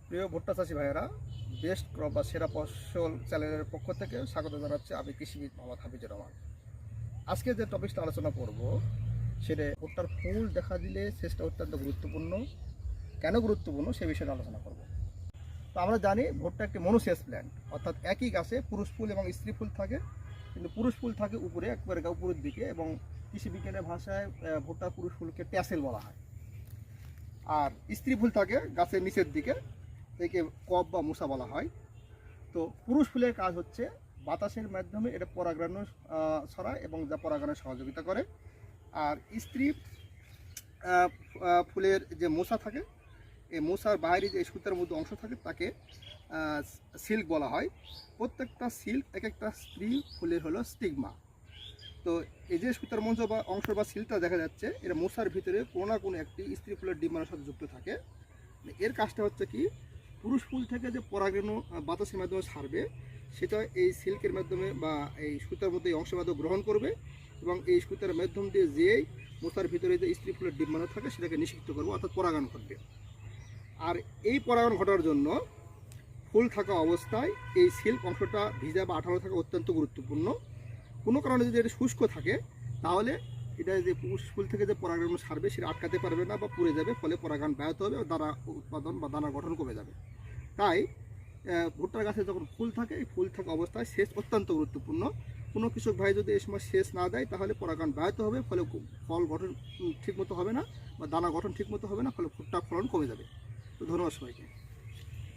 প্রিয় ভুট্টা চাষি ভাইয়েরা, বেস্ট ক্রপ বা সেরা ফসল চ্যানেলের পক্ষ থেকে স্বাগত জানাচ্ছি আমি কৃষিবিদ মোহাম্মদ হাফিজুর রহমান। আজকে যে টপিকটা আলোচনা করব সেটা ভুট্টার ফুল দেখা দিলে শেষটা অত্যন্ত গুরুত্বপূর্ণ। কেন গুরুত্বপূর্ণ সে বিষয়ে আলোচনা করব। তো আমরা জানি ভুট্টা একটি মনোসেস প্ল্যান্ট, অর্থাৎ একই গাছে পুরুষ ফুল এবং স্ত্রী ফুল থাকে, কিন্তু পুরুষ ফুল থাকে উপরে একবারে উপরের দিকে, এবং কৃষি বিজ্ঞানের ভাষায় ভুট্টার পুরুষ ফুলকে ট্যাসেল বলা হয়। আর স্ত্রী ফুল থাকে গাছের নিচের দিকে, একে কপ বা মুসা বলা হয়। তো পুরুষ ফুলের কাজ হচ্ছে বাতাসের মাধ্যমে এটা পরাগায়ন ছড়ায় এবং যা পরাগায়নে সহযোগিতা করে। আর স্ত্রী ফুলের যে মোসা থাকে, এই মোসার বাইরে যে সুতার মধ্যে অংশ থাকে তাকে সিল্ক বলা হয়। প্রত্যেকটা সিল্ক এক একটা স্ত্রী ফুলের হলো স্টিগমা। তো এই যে সুতার মঞ্চ বা অংশ বা সিল্কটা দেখা যাচ্ছে, এটা মোসার ভিতরে কোনো না কোনো একটি স্ত্রী ফুলের ডিম্বাণুর সাথে যুক্ত থাকে। এর কাজটা হচ্ছে কি, পুরুষ ফুল থেকে যে পরাগায়ন বাতাসের মাধ্যমে ছাড়বে, সেটা এই সিল্কের মাধ্যমে বা এই সুতার মধ্যে এই অংশের মাধ্যমে গ্রহণ করবে, এবং এই সুতার মাধ্যম দিয়ে যেই মোসার ভিতরে যে স্ত্রী ফুলের ডিম্বাণু থাকে সেটাকে নিষিক্ত করবে, অর্থাৎ পরাগায়ন ঘটবে। আর এই পরাগায়ন ঘটার জন্য ফুল থাকা অবস্থায় এই সিল্ক অংশটা ভিজা বা আঠালো থাকা অত্যন্ত গুরুত্বপূর্ণ। কোনো কারণে যদি এটা শুষ্ক থাকে, তাহলে এটা যে পুরুষ ফুল থেকে যে পরাগায়ন ছাড়বে সেটা আটকাতে পারবে না বা পুড়ে যাবে, ফলে পরাগায়ন ব্যাহত হবে, দানা উৎপাদন বা দানা গঠন কমে যাবে। তাই ভুট্টার গাছে যখন ফুল থাকে, এই ফুল থাকা অবস্থায় সেচ অত্যন্ত গুরুত্বপূর্ণ। কোনো কৃষক ভাই যদি এই সময় সেচ না দেয়, তাহলে পরাগায়ন ব্যাহত হবে, ফলে ফল গঠন ঠিকমতো হবে না বা দানা গঠন ঠিকমতো হবে না, ফলে ভুট্টা ফলন কমে যাবে। তো ধন্যবাদ সবাইকে।